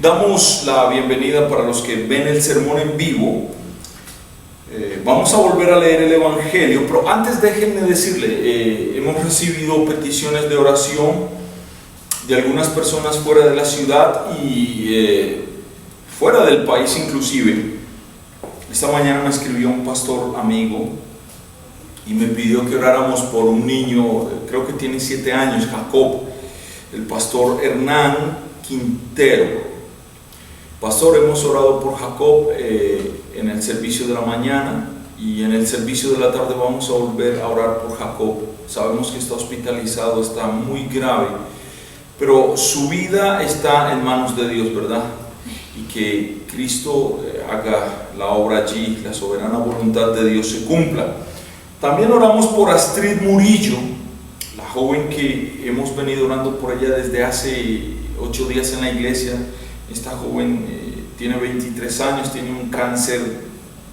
Damos la bienvenida para los que ven el sermón en vivo. Vamos a volver a leer el Evangelio, pero antes déjenme decirle, hemos recibido peticiones de oración de algunas personas fuera de la ciudad y fuera del país inclusive. Esta mañana me escribió un pastor amigo y me pidió que oráramos por un niño, creo que tiene 7 años, Jacob, el pastor Hernán Quintero. Pastor, hemos orado por Jacob en el servicio de la mañana y en el servicio de la tarde vamos a volver a orar por Jacob. Sabemos que está hospitalizado, está muy grave, pero su vida está en manos de Dios, ¿verdad? Y que Cristo haga la obra allí, la soberana voluntad de Dios se cumpla. También oramos por Astrid Murillo, la joven que hemos venido orando por ella desde hace 8 días en la iglesia. Esta joven tiene 23 años, tiene un cáncer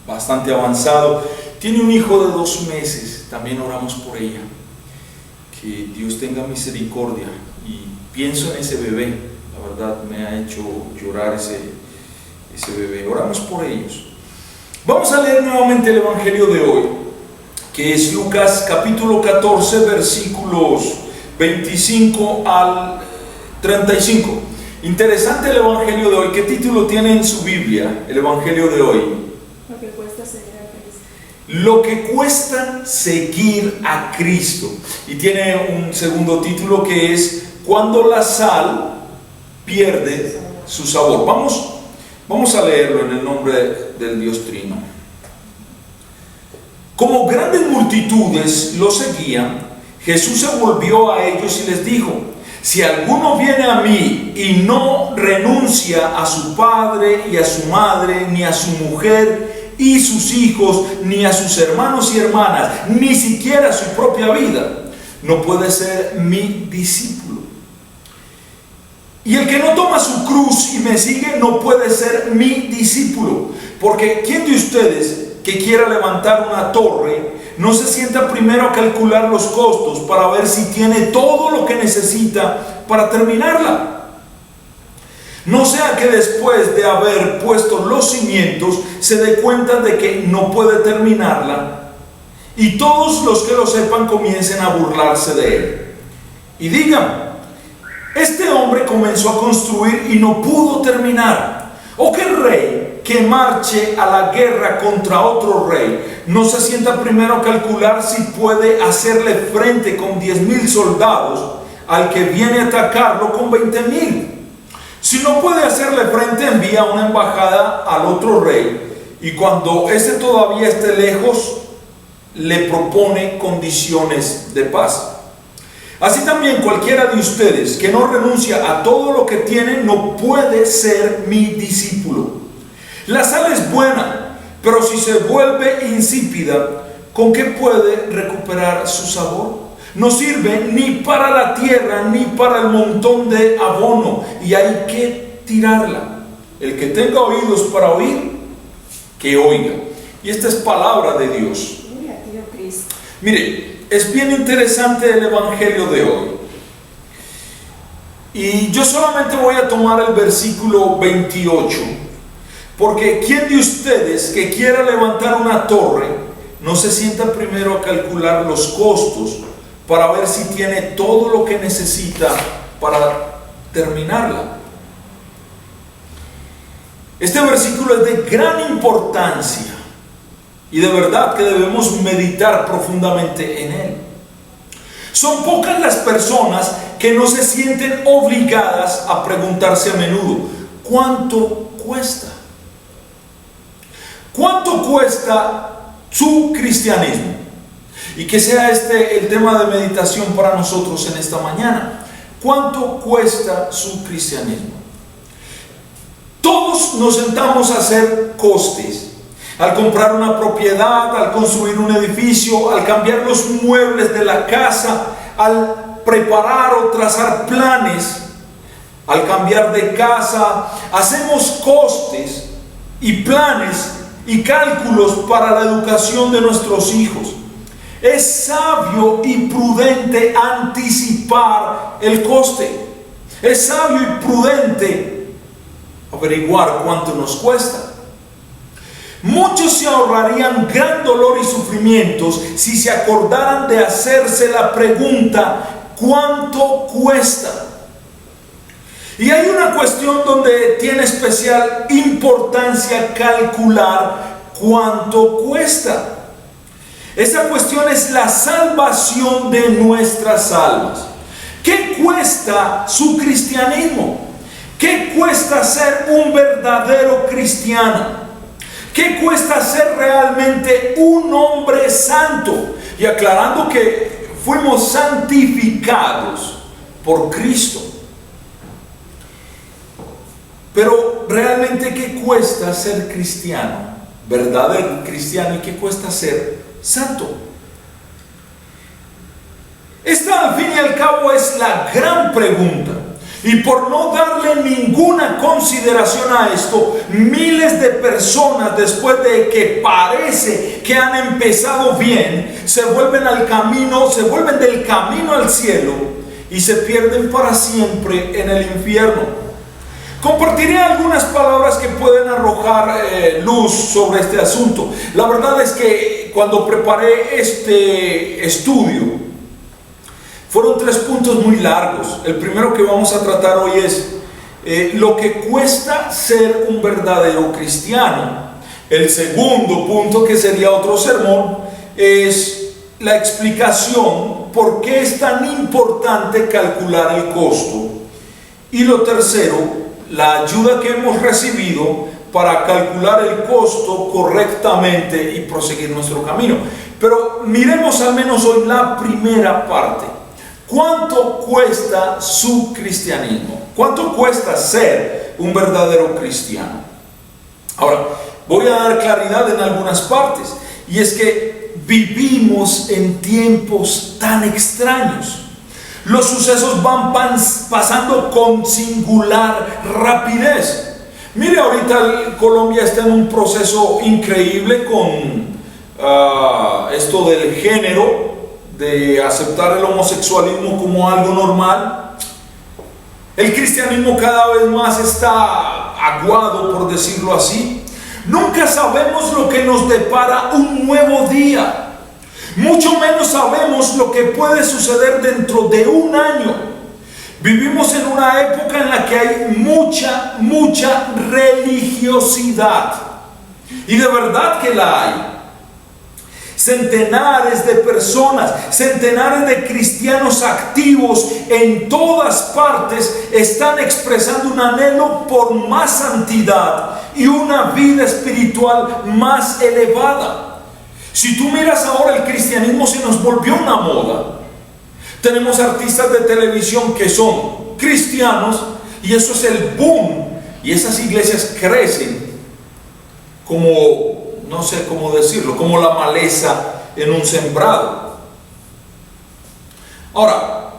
bastante avanzado, tiene un hijo de 2 meses. También oramos por ella, que Dios tenga misericordia, y pienso en ese bebé. La verdad me ha hecho llorar ese bebé. Oramos por ellos. Vamos a leer nuevamente el Evangelio de hoy, que es Lucas capítulo 14 versículos 25 al 35. Interesante el Evangelio de hoy. ¿Qué título tiene en su Biblia el Evangelio de hoy? Lo que cuesta seguir a Cristo. Lo que cuesta seguir a Cristo. Y tiene un segundo título que es Cuando la sal pierde su sabor. Vamos a leerlo en el nombre del Dios Trino. Como grandes multitudes lo seguían, Jesús se volvió a ellos y les dijo: si alguno viene a mí y no renuncia a su padre y a su madre, ni a su mujer y sus hijos, ni a sus hermanos y hermanas, ni siquiera a su propia vida, no puede ser mi discípulo. Y el que no toma su cruz y me sigue no puede ser mi discípulo. Porque ¿quién de ustedes que quiera levantar una torre no se sienta primero a calcular los costos para ver si tiene todo lo que necesita para terminarla? No sea que después de haber puesto los cimientos se dé cuenta de que no puede terminarla y todos los que lo sepan comiencen a burlarse de él y digan: este hombre comenzó a construir y no pudo terminar. ¿O qué rey que marche a la guerra contra otro rey no se sienta primero a calcular si puede hacerle frente con 10,000 soldados al que viene a atacarlo con 20,000? Si no puede hacerle frente, envía una embajada al otro rey, y cuando éste todavía esté lejos, le propone condiciones de paz. Así también cualquiera de ustedes que no renuncia a todo lo que tiene no puede ser mi discípulo. La sal es buena, pero si se vuelve insípida, ¿con qué puede recuperar su sabor? No sirve ni para la tierra ni para el montón de abono, y hay que tirarla. El que tenga oídos para oír, que oiga. Y esta es palabra de Dios. Mire, es bien interesante el Evangelio de hoy. Y yo solamente voy a tomar el versículo 28. Porque ¿quién de ustedes que quiera levantar una torre no se sienta primero a calcular los costos para ver si tiene todo lo que necesita para terminarla? Este versículo es de gran importancia y de verdad que debemos meditar profundamente en él. Son pocas las personas que no se sienten obligadas a preguntarse a menudo: ¿cuánto cuesta? ¿Cuánto cuesta su cristianismo? Y que sea este el tema de meditación para nosotros en esta mañana. ¿Cuánto cuesta su cristianismo? Todos nos sentamos a hacer costes. Al comprar una propiedad, al construir un edificio, al cambiar los muebles de la casa, al preparar o trazar planes, al cambiar de casa, hacemos costes y planes y cálculos para la educación de nuestros hijos. Es sabio y prudente anticipar el coste. Es sabio y prudente averiguar cuánto nos cuesta. Muchos se ahorrarían gran dolor y sufrimientos si se acordaran de hacerse la pregunta: ¿cuánto cuesta? Y hay una cuestión donde tiene especial importancia calcular cuánto cuesta. Esa cuestión es la salvación de nuestras almas. ¿Qué cuesta su cristianismo? ¿Qué cuesta ser un verdadero cristiano? ¿Qué cuesta ser realmente un hombre santo? Y aclarando que fuimos santificados por Cristo. Pero realmente, ¿qué cuesta ser cristiano? Verdadero cristiano. ¿Y qué cuesta ser santo? Esta, al fin y al cabo, es la gran pregunta. Y por no darle ninguna consideración a esto, miles de personas, después de que parece que han empezado bien, se vuelven del camino al cielo y se pierden para siempre en el infierno. Compartiré algunas palabras que pueden arrojar luz sobre este asunto. La verdad es que cuando preparé este estudio, fueron 3 puntos muy largos. El primero que vamos a tratar hoy es lo que cuesta ser un verdadero cristiano. El segundo punto, que sería otro sermón, es la explicación por qué es tan importante calcular el costo. Y lo tercero, la ayuda que hemos recibido para calcular el costo correctamente y proseguir nuestro camino. Pero miremos al menos hoy la primera parte. ¿Cuánto cuesta su cristianismo? ¿Cuánto cuesta ser un verdadero cristiano? Ahora, voy a dar claridad en algunas partes. Y es que vivimos en tiempos tan extraños. Los sucesos van pasando con singular rapidez. Mire, ahorita Colombia está en un proceso increíble con esto del género, de aceptar el homosexualismo como algo normal. El cristianismo cada vez más está aguado, por decirlo así. Nunca sabemos lo que nos depara un nuevo día. Mucho menos sabemos lo que puede suceder dentro de un año. Vivimos en una época en la que hay mucha religiosidad. Y de verdad que la hay. Centenares de personas, centenares de cristianos activos en todas partes están expresando un anhelo por más santidad y una vida espiritual más elevada. Si tú miras ahora, el cristianismo se nos volvió una moda. Tenemos artistas de televisión que son cristianos y eso es el boom. Y esas iglesias crecen como, no sé cómo decirlo, como la maleza en un sembrado. Ahora,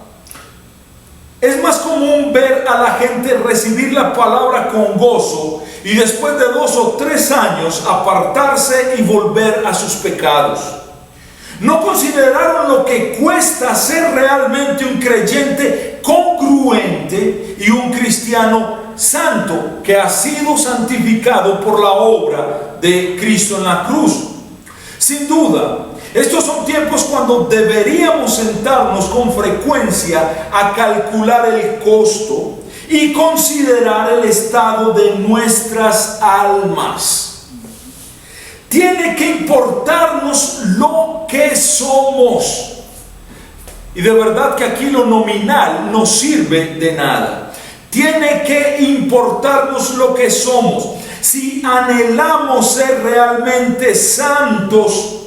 es más común ver a la gente recibir la palabra con gozo y después de 2 o 3 años apartarse y volver a sus pecados. No consideraron lo que cuesta ser realmente un creyente congruente y un cristiano santo que ha sido santificado por la obra de Cristo en la cruz. Sin duda, estos son tiempos cuando deberíamos sentarnos con frecuencia a calcular el costo y considerar el estado de nuestras almas. Tiene que importarnos lo que somos. Y de verdad que aquí lo nominal no sirve de nada. Tiene que importarnos lo que somos. Si anhelamos ser realmente santos,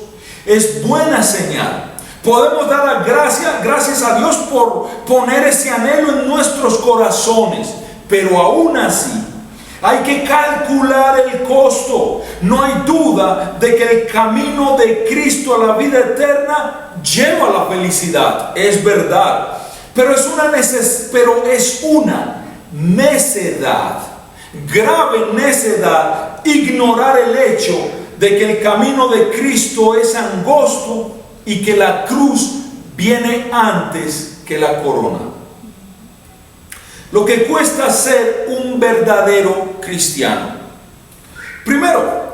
es buena señal. Podemos dar gracias a Dios por poner ese anhelo en nuestros corazones. Pero aún así, hay que calcular el costo. No hay duda de que el camino de Cristo a la vida eterna lleva a la felicidad. Es verdad. Pero es una necedad, grave necedad, ignorar el hecho de que el camino de Cristo es angosto y que la cruz viene antes que la corona. lo que cuesta ser un verdadero cristiano. Primero,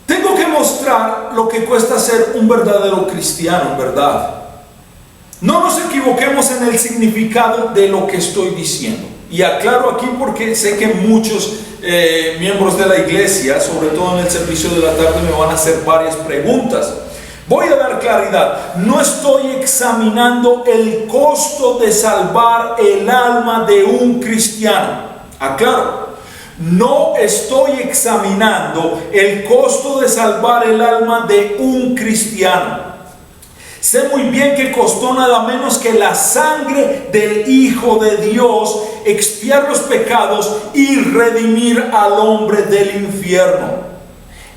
tengo que mostrar lo que cuesta ser un verdadero cristiano, ¿verdad? No nos equivoquemos en el significado de lo que estoy diciendo. Y aclaro aquí porque sé que muchos miembros de la iglesia, sobre todo en el servicio de la tarde, me van a hacer varias preguntas. Voy a dar claridad. No estoy examinando el costo de salvar el alma de un cristiano. Aclaro. No estoy examinando el costo de salvar el alma de un cristiano. Sé muy bien que costó nada menos que la sangre del Hijo de Dios expiar los pecados y redimir al hombre del infierno.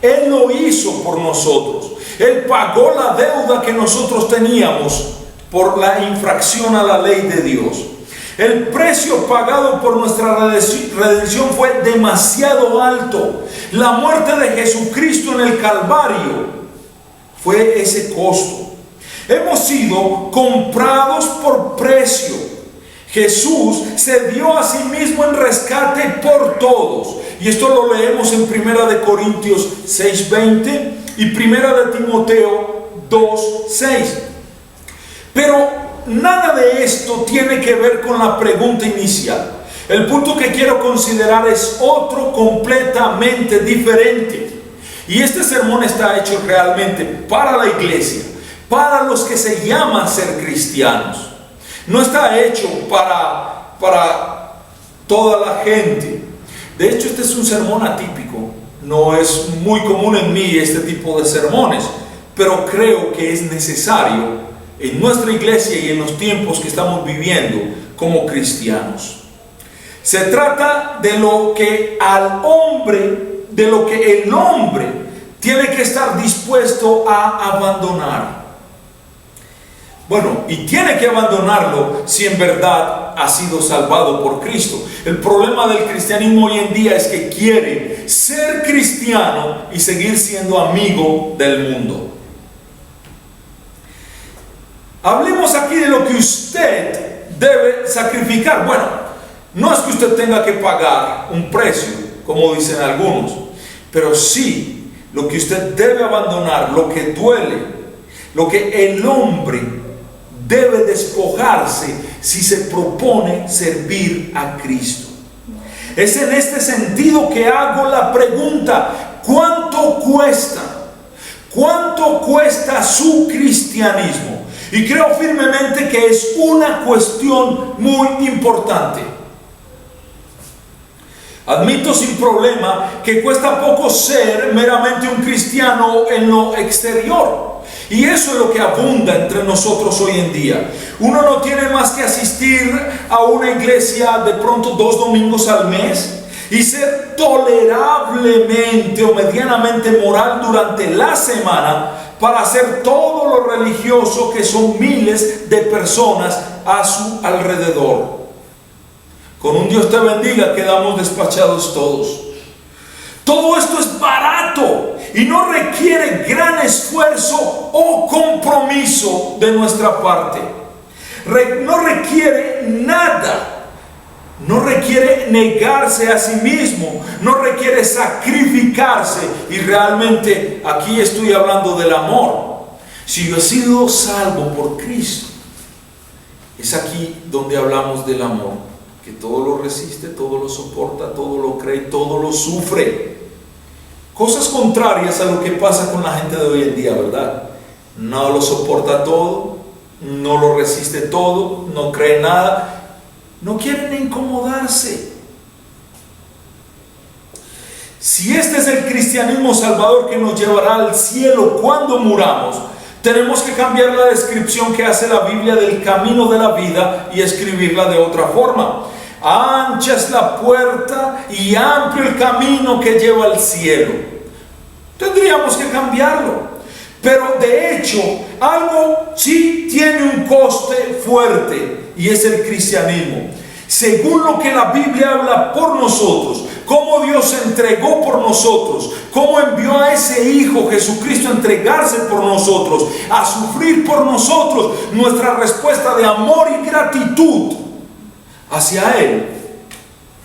Él lo hizo por nosotros. Él pagó la deuda que nosotros teníamos por la infracción a la ley de Dios. El precio pagado por nuestra redención fue demasiado alto. La muerte de Jesucristo en el Calvario fue ese costo. Hemos sido comprados por precio. Jesús se dio a sí mismo en rescate por todos. Y esto lo leemos en 1 Corintios 6:20 y 1 Timoteo 2:6. Pero nada de esto tiene que ver con la pregunta inicial. El punto que quiero considerar es otro completamente diferente. Y este sermón está hecho realmente para la iglesia, para los que se llaman ser cristianos. No está hecho para toda la gente. De hecho, este es un sermón atípico. No es muy común en mí este tipo de sermones, pero creo que es necesario en nuestra iglesia y en los tiempos que estamos viviendo como cristianos. Se trata de lo que el hombre tiene que estar dispuesto a abandonar. Bueno, y tiene que abandonarlo si en verdad ha sido salvado por Cristo. El problema del cristianismo hoy en día es que quiere ser cristiano y seguir siendo amigo del mundo. Hablemos aquí de lo que usted debe sacrificar. Bueno, no es que usted tenga que pagar un precio, como dicen algunos, pero sí lo que usted debe abandonar, lo que duele, lo que el hombre debe despojarse si se propone servir a Cristo. Es en este sentido que hago la pregunta: ¿cuánto cuesta? ¿Cuánto cuesta su cristianismo? Y creo firmemente que es una cuestión muy importante. Admito sin problema que cuesta poco ser meramente un cristiano en lo exterior. Y eso es lo que abunda entre nosotros hoy en día. Uno no tiene más que asistir a una iglesia de pronto 2 domingos al mes y ser tolerablemente o medianamente moral durante la semana para hacer todo lo religioso que son miles de personas a su alrededor. Con un Dios te bendiga quedamos despachados todos. Todo esto es barato y no requiere gran esfuerzo o compromiso de nuestra parte. No requiere nada. No requiere negarse a sí mismo. No requiere sacrificarse. Y realmente aquí estoy hablando del amor. Si yo he sido salvo por Cristo, es aquí donde hablamos del amor, que todo lo resiste, todo lo soporta, todo lo cree, todo lo sufre. Cosas contrarias a lo que pasa con la gente de hoy en día, ¿verdad? No lo soporta todo, no lo resiste todo, no cree nada, no quieren incomodarse. Si este es el cristianismo salvador que nos llevará al cielo cuando muramos, tenemos que cambiar la descripción que hace la Biblia del camino de la vida y escribirla de otra forma. Ancha es la puerta y amplio el camino que lleva al cielo. Tendríamos que cambiarlo. Pero de hecho, algo sí tiene un coste fuerte, y es el cristianismo. Según lo que la Biblia habla por nosotros, cómo Dios se entregó por nosotros, cómo envió a ese Hijo Jesucristo a entregarse por nosotros, a sufrir por nosotros, nuestra respuesta de amor y gratitud hacia Él,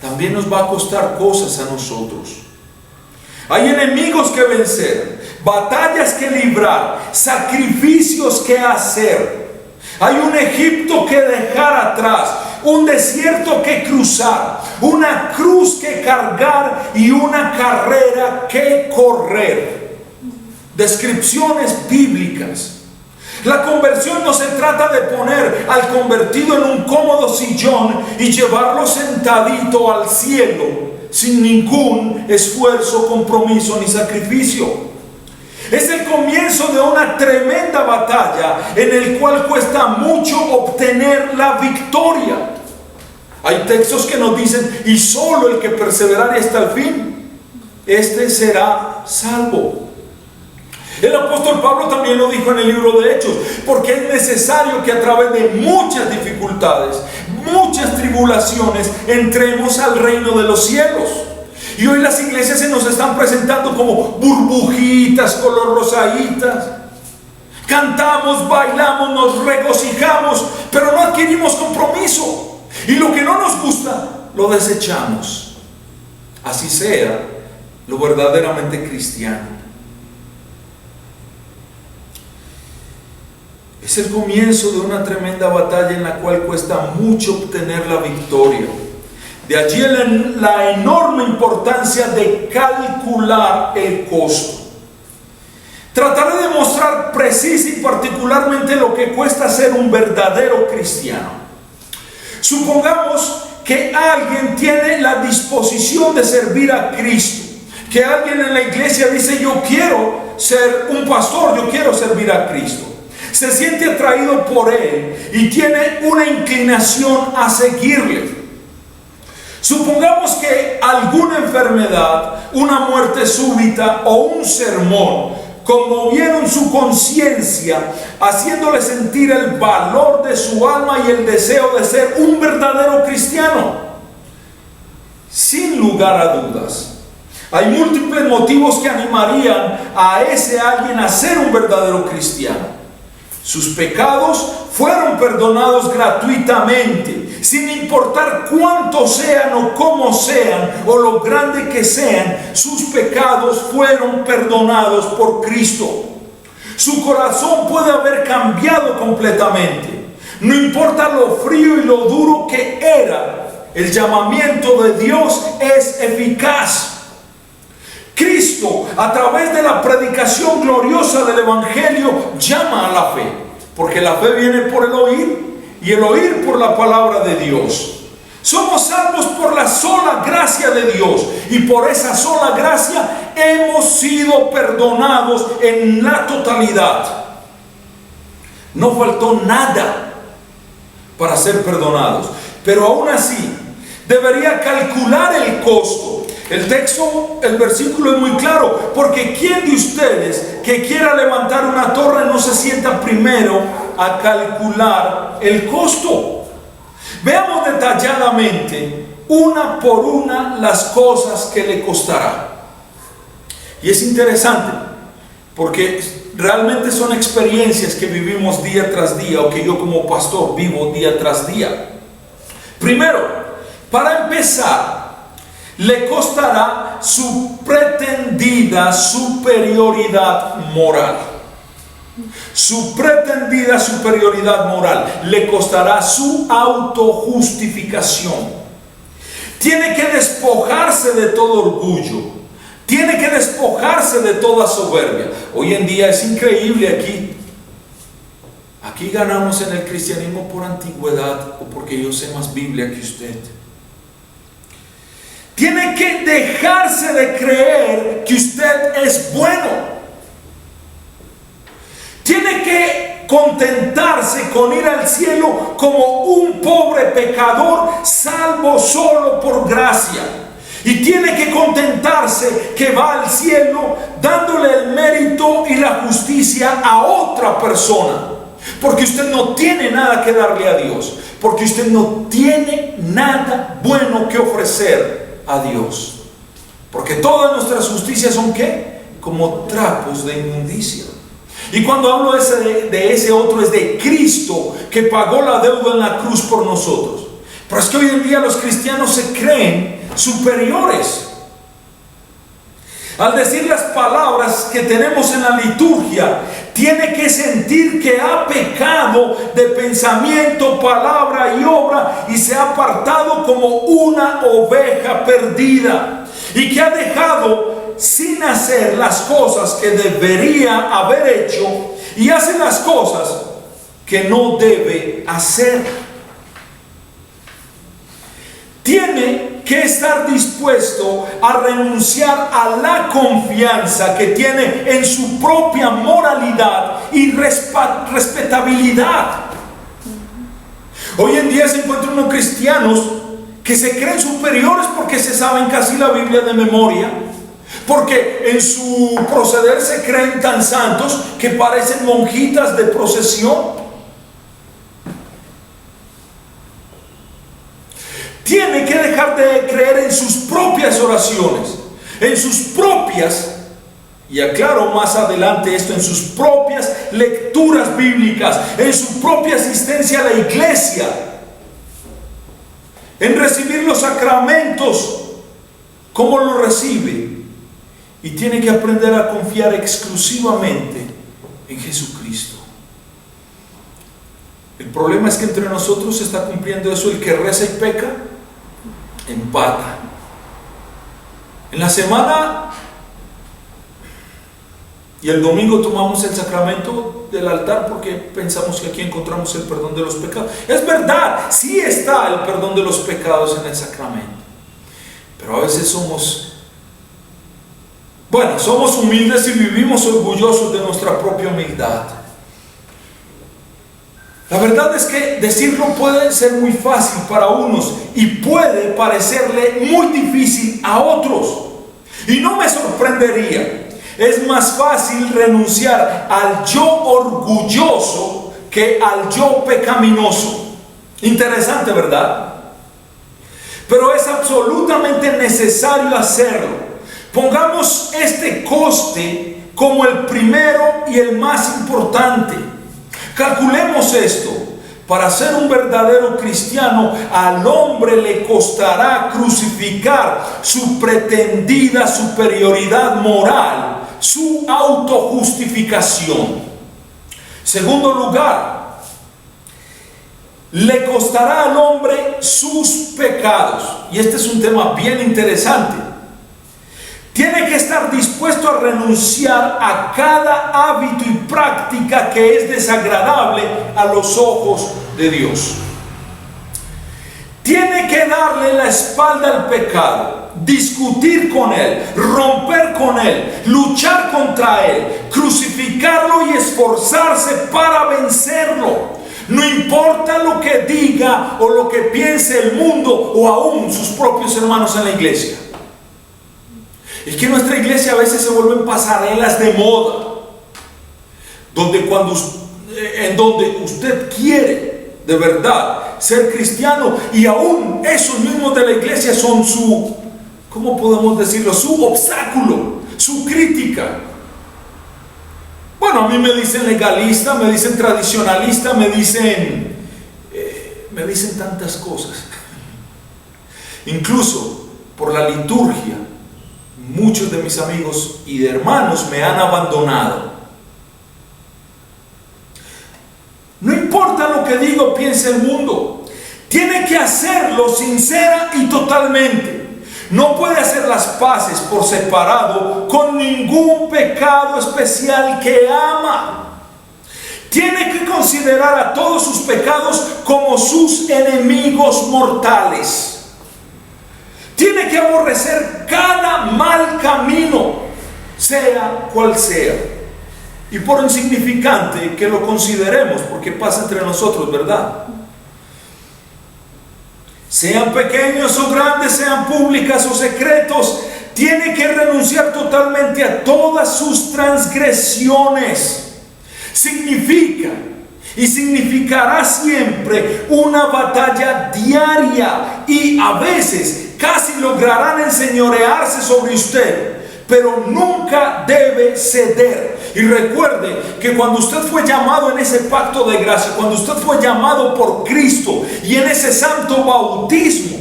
también nos va a costar cosas a nosotros. Hay enemigos que vencer, batallas que librar, sacrificios que hacer. Hay un Egipto que dejar atrás, un desierto que cruzar, una cruz que cargar y una carrera que correr. Descripciones bíblicas. La conversión no se trata de poner al convertido en un cómodo sillón y llevarlo sentadito al cielo sin ningún esfuerzo, compromiso ni sacrificio. Es el comienzo de una tremenda batalla en el cual cuesta mucho obtener la victoria. Hay textos que nos dicen: y solo el que perseverare hasta el fin, este será salvo. El apóstol Pablo también lo dijo en el libro de Hechos, porque es necesario que a través de muchas dificultades, muchas tribulaciones, entremos al reino de los cielos. Y hoy las iglesias se nos están presentando como burbujitas, color rosaditas. Cantamos, bailamos, nos regocijamos, pero no adquirimos compromiso. Y lo que no nos gusta, lo desechamos. Así sea lo verdaderamente cristiano. Es el comienzo de una tremenda batalla en la cual cuesta mucho obtener la victoria. De allí la enorme importancia de calcular el costo. Trataré de mostrar precisa y particularmente lo que cuesta ser un verdadero cristiano. Supongamos que alguien tiene la disposición de servir a Cristo. Que alguien en la iglesia dice: yo quiero ser un pastor, yo quiero servir a Cristo. Se siente atraído por Él y tiene una inclinación a seguirle. Supongamos que alguna enfermedad, una muerte súbita o un sermón conmovieron su conciencia, haciéndole sentir el valor de su alma y el deseo de ser un verdadero cristiano. Sin lugar a dudas, hay múltiples motivos que animarían a ese alguien a ser un verdadero cristiano. Sus pecados fueron perdonados gratuitamente, sin importar cuántos sean o cómo sean o lo grande que sean. Sus pecados fueron perdonados por Cristo. Su corazón puede haber cambiado completamente. No importa lo frío y lo duro que era, el llamamiento de Dios es eficaz. Cristo, a través de la predicación gloriosa del Evangelio, llama a la fe, porque la fe viene por el oír y el oír por la palabra de Dios. Somos salvos por la sola gracia de Dios, y por esa sola gracia hemos sido perdonados en la totalidad. No faltó nada para ser perdonados, pero aún así debería calcular el costo. El texto, el versículo es muy claro, porque ¿quién de ustedes que quiera levantar una torre no se sienta primero a calcular el costo? Veamos detalladamente, una por una, las cosas que le costará. Y es interesante, porque realmente son experiencias que vivimos día tras día, o que yo como pastor vivo día tras día. Primero, para empezar, le costará su pretendida superioridad moral. Su pretendida superioridad moral. Le costará su autojustificación. Tiene que despojarse de todo orgullo. Tiene que despojarse de toda soberbia. Hoy en día es increíble aquí. Aquí ganamos en el cristianismo por antigüedad o porque yo sé más Biblia que usted. Tiene que dejarse de creer que usted es bueno. Tiene que contentarse con ir al cielo como un pobre pecador salvo solo por gracia. Y tiene que contentarse que va al cielo dándole el mérito y la justicia a otra persona. Porque usted no tiene nada que darle a Dios. Porque usted no tiene nada bueno que ofrecer a Dios. Porque todas nuestras justicias son ¿qué? Como trapos de inmundicia. Y cuando hablo de ese otro, es de Cristo, que pagó la deuda en la cruz por nosotros. Pero es que hoy en día los cristianos se creen superiores. Al decir las palabras que tenemos en la liturgia, tiene que sentir que ha pecado de pensamiento, palabra y obra y se ha apartado como una oveja perdida y que ha dejado sin hacer las cosas que debería haber hecho y hace las cosas que no debe hacer. Tiene que estar dispuesto a renunciar a la confianza que tiene en su propia moralidad y respetabilidad. Hoy en día se encuentran unos cristianos que se creen superiores porque se saben casi la Biblia de memoria, porque en su proceder se creen tan santos que parecen monjitas de procesión. Tiene que dejar de creer en sus propias oraciones, en sus propias, y aclaro más adelante esto, en sus propias lecturas bíblicas, en su propia asistencia a la iglesia, en recibir los sacramentos como lo recibe, y tiene que aprender a confiar exclusivamente en Jesucristo. El problema es que entre nosotros se está cumpliendo eso: el que reza y peca empata. En la semana y el domingo tomamos el sacramento del altar porque pensamos que aquí encontramos el perdón de los pecados. Es verdad, sí está el perdón de los pecados en el sacramento, pero a veces somos humildes y vivimos orgullosos de nuestra propia humildad. La verdad es que decirlo puede ser muy fácil para unos y puede parecerle muy difícil a otros. Y no me sorprendería. Es más fácil renunciar al yo orgulloso que al yo pecaminoso. Interesante, ¿verdad? Pero es absolutamente necesario hacerlo. Pongamos este coste como el primero y el más importante. Calculemos esto: para ser un verdadero cristiano, al hombre le costará crucificar su pretendida superioridad moral, su autojustificación. Segundo lugar, le costará al hombre sus pecados. Y este es un tema bien interesante. Tiene que estar dispuesto a renunciar a cada hábito y práctica que es desagradable a los ojos de Dios. Tiene que darle la espalda al pecado, discutir con él, romper con él, luchar contra él, crucificarlo y esforzarse para vencerlo. No importa lo que diga o lo que piense el mundo o aún sus propios hermanos en la iglesia. Es que nuestra iglesia a veces se vuelven pasarelas de moda, en donde usted quiere de verdad ser cristiano y aún esos mismos de la iglesia son su, ¿cómo podemos decirlo?, su obstáculo, su crítica. Bueno, a mí me dicen legalista, me dicen tradicionalista, me dicen tantas cosas. Incluso por la liturgia, muchos de mis amigos y de hermanos me han abandonado. No importa lo que diga o piense el mundo, tiene que hacerlo sincera y totalmente. No puede hacer las paces por separado con ningún pecado especial que ama. Tiene que considerar a todos sus pecados como sus enemigos mortales. Tiene que aborrecer cada mal camino, sea cual sea. Y por insignificante que lo consideremos, porque pasa entre nosotros, ¿verdad? Sean pequeños o grandes, sean públicas o secretos, tiene que renunciar totalmente a todas sus transgresiones. Significa y significará siempre una batalla diaria y a veces casi lograrán enseñorearse sobre usted, pero nunca debe ceder. Y recuerde que cuando usted fue llamado en ese pacto de gracia, cuando usted fue llamado por Cristo y en ese santo bautismo,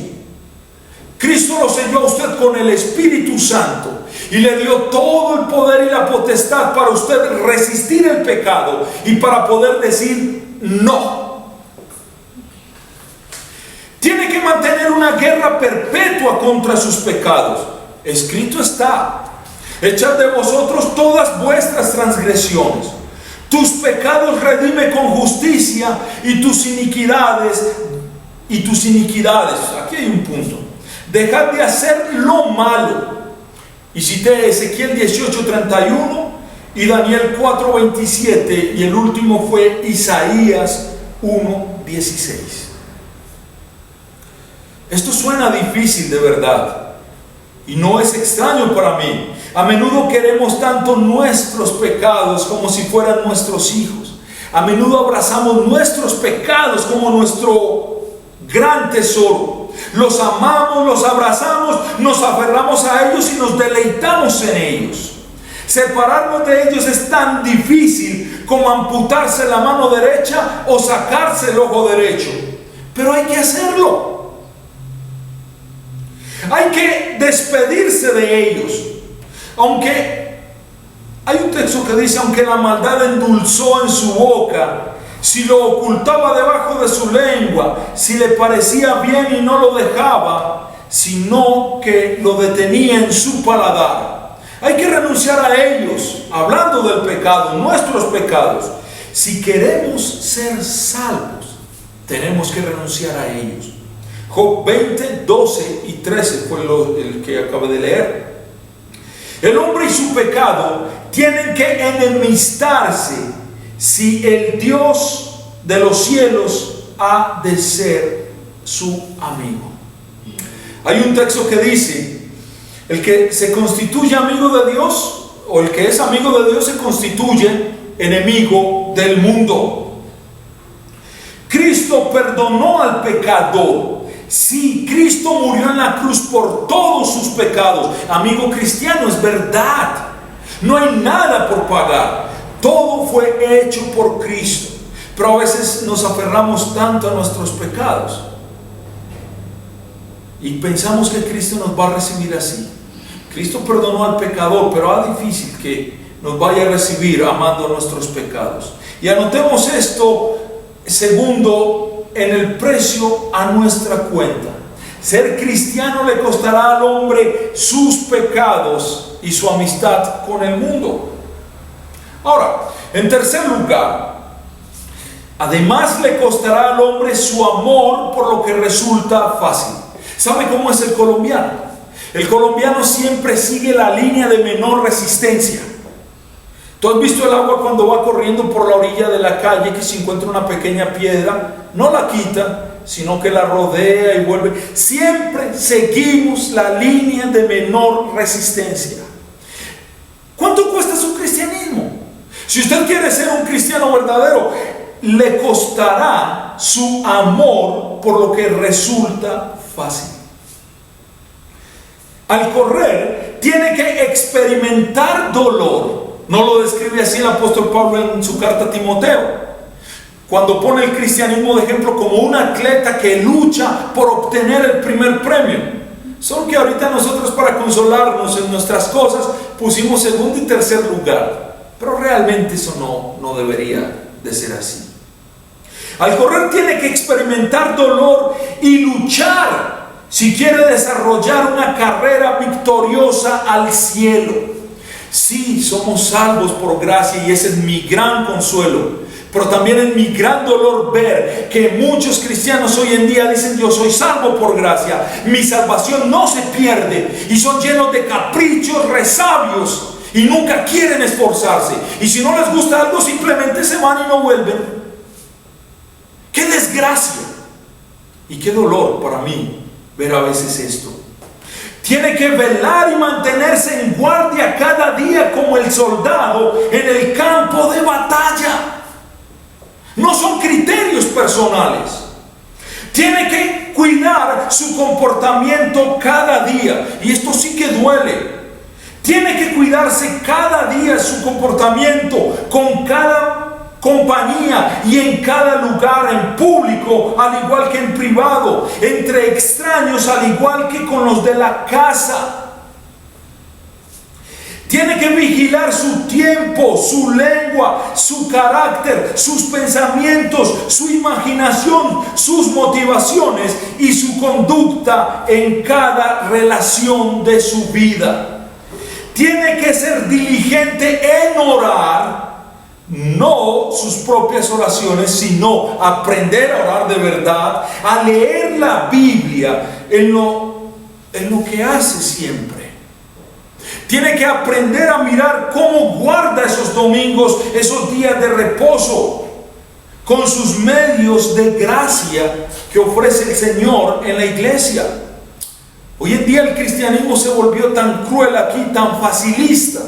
Cristo lo selló a usted con el Espíritu Santo y le dio todo el poder y la potestad para usted resistir el pecado y para poder decir no. Tiene que mantener una guerra perpetua contra sus pecados. Escrito está: echad de vosotros todas vuestras transgresiones, tus pecados redime con justicia, y tus iniquidades, aquí hay un punto, dejad de hacer lo malo. Y cité Ezequiel 18:31 y Daniel 4:27, y el último fue Isaías 1:16. Esto suena difícil de verdad, y no es extraño para mí. A menudo queremos tanto nuestros pecados como si fueran nuestros hijos. A menudo abrazamos nuestros pecados como nuestro gran tesoro. Los amamos, los abrazamos, nos aferramos a ellos y nos deleitamos en ellos. Separarnos de ellos es tan difícil como amputarse la mano derecha o sacarse el ojo derecho. Pero hay que hacerlo. Hay que despedirse de ellos. Aunque hay un texto que dice: aunque la maldad endulzó en su boca, si lo ocultaba debajo de su lengua, si le parecía bien y no lo dejaba, sino que lo detenía en su paladar. Hay que renunciar a ellos, hablando del pecado, nuestros pecados. Si queremos ser salvos, tenemos que renunciar a ellos. Job 20, 12 y 13 fue el que acabé de leer. El hombre y su pecado tienen que enemistarse si el Dios de los cielos ha de ser su amigo. Hay un texto que dice: el que se constituye amigo de Dios, o el que es amigo de Dios, se constituye enemigo del mundo. Cristo perdonó al pecador. Sí, Cristo murió en la cruz por todos sus pecados. Amigo cristiano, es verdad. No hay nada por pagar. Todo fue hecho por Cristo. Pero a veces nos aferramos tanto a nuestros pecados y pensamos que Cristo nos va a recibir así. Cristo perdonó al pecador, pero es difícil que nos vaya a recibir amando nuestros pecados. Y anotemos esto, segundo, en el precio a nuestra cuenta. Ser cristiano le costará al hombre sus pecados y su amistad con el mundo. Ahora, en tercer lugar, además le costará al hombre su amor por lo que resulta fácil. ¿Sabe cómo es el colombiano? El colombiano siempre sigue la línea de menor resistencia. ¿Tú has visto el agua cuando va corriendo por la orilla de la calle, que se encuentra una pequeña piedra? No la quita, sino que la rodea y vuelve. Siempre seguimos la línea de menor resistencia. ¿Cuánto cuesta su cristianismo? Si usted quiere ser un cristiano verdadero, le costará su amor por lo que resulta fácil. Al correr, tiene que experimentar dolor. No lo describe así el apóstol Pablo en su carta a Timoteo, cuando pone el cristianismo de ejemplo como un atleta que lucha por obtener el primer premio. Solo que ahorita nosotros, para consolarnos en nuestras cosas, pusimos segundo y tercer lugar. Pero realmente eso no debería de ser así. Al correr tiene que experimentar dolor y luchar si quiere desarrollar una carrera victoriosa al cielo. Sí, somos salvos por gracia y ese es mi gran consuelo. Pero también es mi gran dolor ver que muchos cristianos hoy en día dicen: yo soy salvo por gracia, mi salvación no se pierde, y son llenos de caprichos resabios y nunca quieren esforzarse, y si no les gusta algo simplemente se van y no vuelven. ¡Qué desgracia! Y qué dolor para mí ver a veces esto. Tiene que velar y mantenerse en guardia cada día como el soldado en el campo de batalla. No son criterios personales. Tiene que cuidar su comportamiento cada día. Y esto sí que duele. Tiene que cuidarse cada día su comportamiento con cada compañía y en cada lugar, en público, al igual que en privado, entre extraños, al igual que con los de la casa. Tiene que vigilar su tiempo, su lengua, su carácter, sus pensamientos, su imaginación, sus motivaciones y su conducta en cada relación de su vida. Tiene que ser diligente en orar, no sus propias oraciones, sino aprender a orar de verdad, a leer la Biblia en lo que hace siempre. Tiene que aprender a mirar cómo guarda esos domingos, esos días de reposo, con sus medios de gracia que ofrece el Señor en la iglesia. Hoy en día el cristianismo se volvió tan cruel aquí, tan facilista,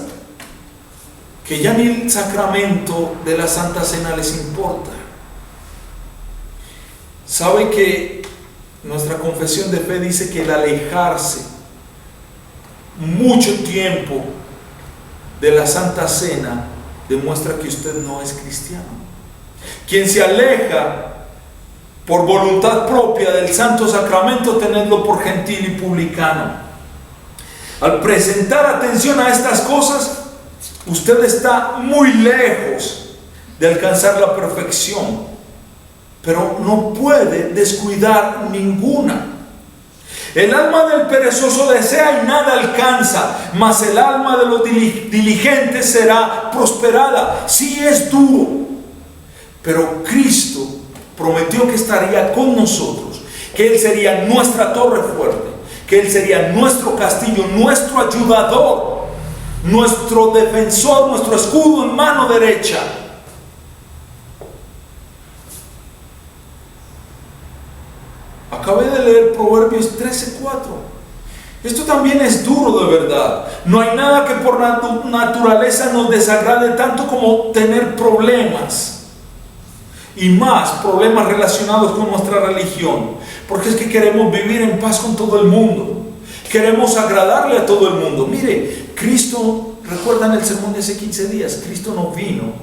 que ya ni el sacramento de la Santa Cena les importa. ¿Sabe que nuestra confesión de fe dice que el alejarse mucho tiempo de la Santa Cena demuestra que usted no es cristiano? Quien se aleja por voluntad propia del Santo Sacramento, tenedlo por gentil y publicano. Al presentar atención a estas cosas, usted está muy lejos de alcanzar la perfección, pero no puede descuidar ninguna. El alma del perezoso desea y nada alcanza, mas el alma de los diligentes será prosperada. Sí, es duro, pero Cristo prometió que estaría con nosotros, que Él sería nuestra torre fuerte, que Él sería nuestro castillo, nuestro ayudador, nuestro defensor, nuestro escudo en mano derecha. Acabé de leer Proverbios 13:4. Esto también es duro de verdad. No hay nada que por naturaleza nos desagrade tanto como tener problemas. Y más problemas relacionados con nuestra religión. Porque es que queremos vivir en paz con todo el mundo. Queremos agradarle a todo el mundo. Mire, Cristo, recuerdan el sermón de hace 15 días, Cristo no vino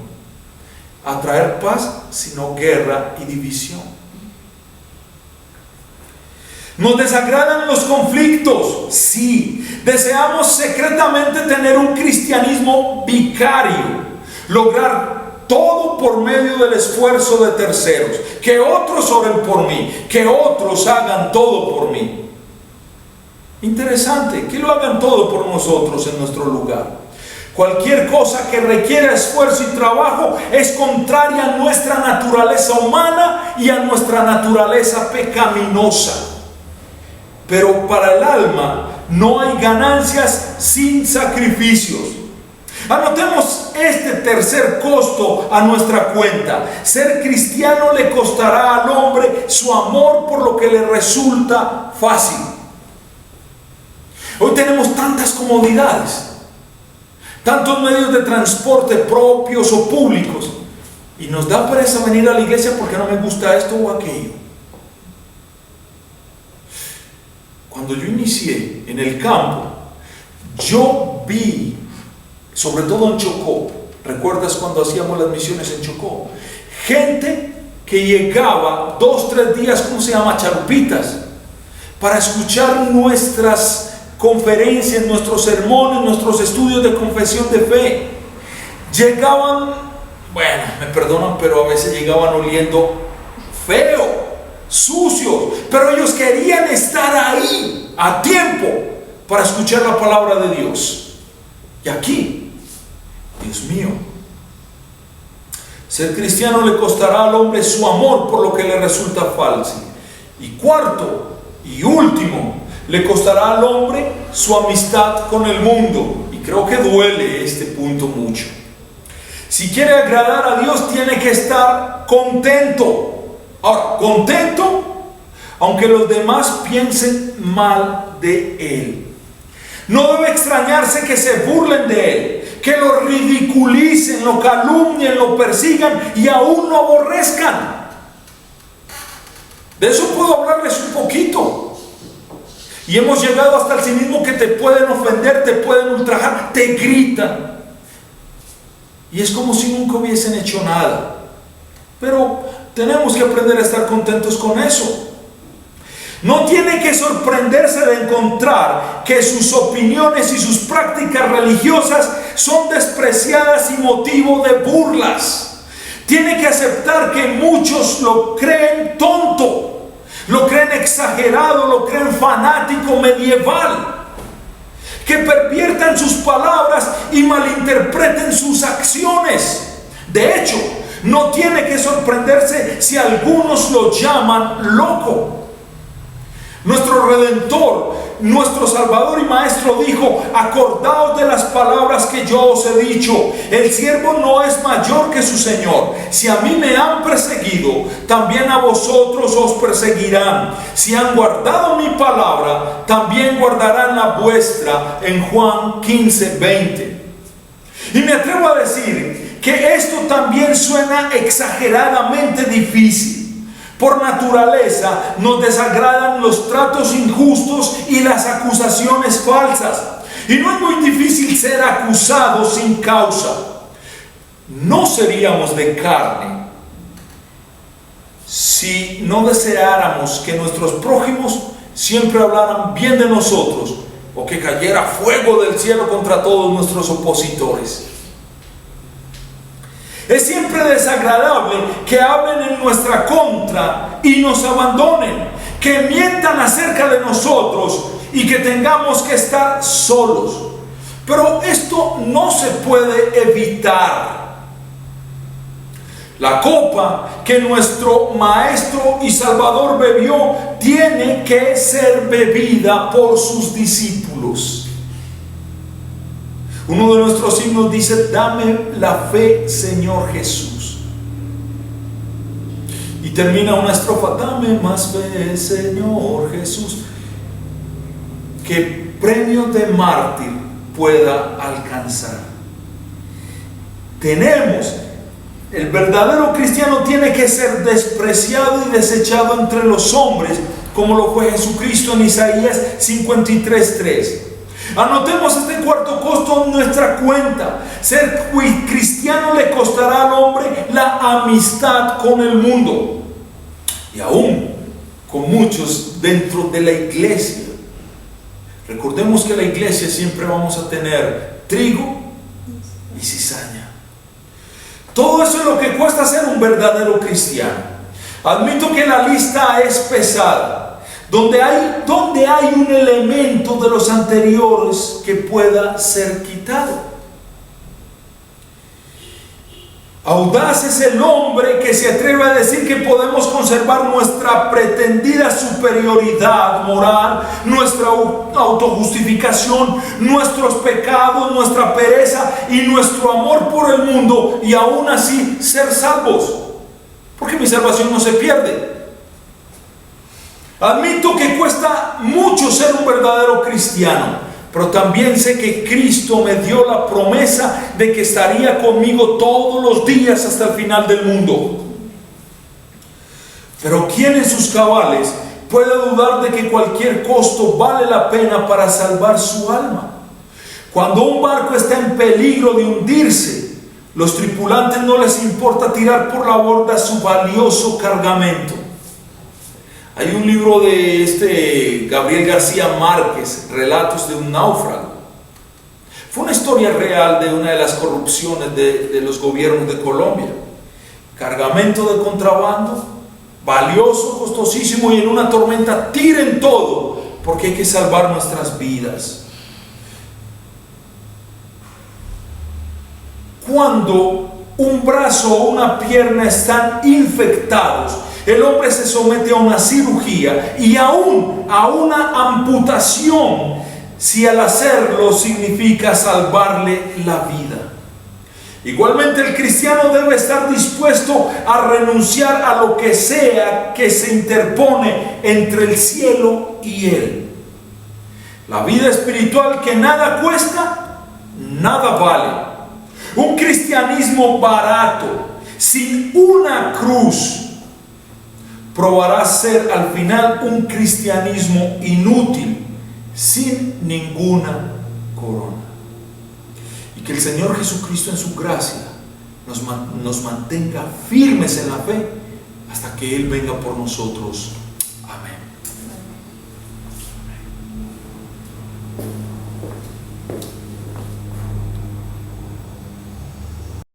a traer paz, sino guerra y división. Nos desagradan los conflictos, sí. Deseamos secretamente tener un cristianismo vicario, lograr todo por medio del esfuerzo de terceros, que otros oren por mí, que otros hagan todo por mí. Interesante, que lo hagan todo por nosotros en nuestro lugar. Cualquier cosa que requiera esfuerzo y trabajo es contraria a nuestra naturaleza humana y a nuestra naturaleza pecaminosa. Pero para el alma no hay ganancias sin sacrificios. Anotemos este tercer costo a nuestra cuenta. Ser cristiano le costará al hombre su amor por lo que le resulta fácil. Hoy tenemos tantas comodidades, tantos medios de transporte propios o públicos, y nos da pereza venir a la iglesia porque no me gusta esto o aquello. Cuando yo inicié en el campo, yo vi, sobre todo en Chocó, ¿recuerdas cuando hacíamos las misiones en Chocó? Gente que llegaba 2-3 días, ¿cómo se llama? Charupitas, para escuchar nuestras conferencias, nuestros sermones, nuestros estudios de confesión de fe. Llegaban, bueno, me perdonan, pero a veces llegaban oliendo feo, sucios, pero ellos querían estar ahí a tiempo para escuchar la palabra de Dios. Y aquí, Dios mío, ser cristiano le costará al hombre su amor por lo que le resulta fácil. Y cuarto y último, le costará al hombre su amistad con el mundo. Y creo que duele este punto mucho. Si quiere agradar a Dios, tiene que estar contento. Ahora, contento aunque los demás piensen mal de él. No debe extrañarse que se burlen de él, que lo ridiculicen, lo calumnien, lo persigan y aún lo aborrezcan. De eso puedo hablarles un poquito. Y hemos llegado hasta el cinismo que te pueden ofender, te pueden ultrajar, te gritan. Y es como si nunca hubiesen hecho nada. Pero tenemos que aprender a estar contentos con eso. No tiene que sorprenderse de encontrar que sus opiniones y sus prácticas religiosas son despreciadas y motivo de burlas. Tiene que aceptar que muchos lo creen tonto, lo creen exagerado, lo creen fanático medieval, que perviertan sus palabras y malinterpreten sus acciones. De hecho, no tiene que sorprenderse si algunos lo llaman loco. Nuestro Redentor, nuestro Salvador y Maestro dijo: acordaos de las palabras que yo os he dicho, el siervo no es mayor que su Señor. Si a mí me han perseguido, también a vosotros os perseguirán. Si han guardado mi palabra, también guardarán la vuestra. En Juan 15:20. Y me atrevo a decir que esto también suena exageradamente difícil. Por naturaleza nos desagradan los tratos injustos y las acusaciones falsas. Y no es muy difícil ser acusados sin causa. No seríamos de carne si no deseáramos que nuestros prójimos siempre hablaran bien de nosotros, o que cayera fuego del cielo contra todos nuestros opositores. Es siempre desagradable que hablen en nuestra contra y nos abandonen, que mientan acerca de nosotros y que tengamos que estar solos. Pero esto no se puede evitar. La copa que nuestro Maestro y Salvador bebió tiene que ser bebida por sus discípulos. Uno de nuestros himnos dice: dame la fe, Señor Jesús. Y termina una estrofa: dame más fe, Señor Jesús, que premio de mártir pueda alcanzar. El verdadero cristiano tiene que ser despreciado y desechado entre los hombres, como lo fue Jesucristo en Isaías 53:3. Anotemos este cuarto costo en nuestra cuenta. Ser cristiano le costará al hombre la amistad con el mundo, y aún con muchos dentro de la iglesia. Recordemos que en la iglesia siempre vamos a tener trigo y cizaña. Todo eso es lo que cuesta ser un verdadero cristiano. Admito que la lista es pesada. Donde hay un elemento de los anteriores que pueda ser quitado. Audaz es el hombre que se atreve a decir que podemos conservar nuestra pretendida superioridad moral, nuestra autojustificación, nuestros pecados, nuestra pereza y nuestro amor por el mundo, y aún así ser salvos, porque mi salvación no se pierde. Admito que cuesta mucho ser un verdadero cristiano, pero también sé que Cristo me dio la promesa de que estaría conmigo todos los días hasta el final del mundo. Pero ¿quién en sus cabales puede dudar de que cualquier costo vale la pena para salvar su alma? Cuando un barco está en peligro de hundirse, los tripulantes no les importa tirar por la borda su valioso cargamento. Hay un libro de Gabriel García Márquez, Relatos de un náufrago. Fue una historia real de una de las corrupciones de los gobiernos de Colombia. Cargamento de contrabando, valioso, costosísimo, y en una tormenta tiren todo, porque hay que salvar nuestras vidas. Cuando un brazo o una pierna están infectados, el hombre se somete a una cirugía y aún a una amputación, si al hacerlo significa salvarle la vida. Igualmente, el cristiano debe estar dispuesto a renunciar a lo que sea que se interpone entre el cielo y él. La vida espiritual que nada cuesta, nada vale. Un cristianismo barato, sin una cruz, probará ser al final un cristianismo inútil sin ninguna corona. Y que el Señor Jesucristo en su gracia nos mantenga firmes en la fe hasta que Él venga por nosotros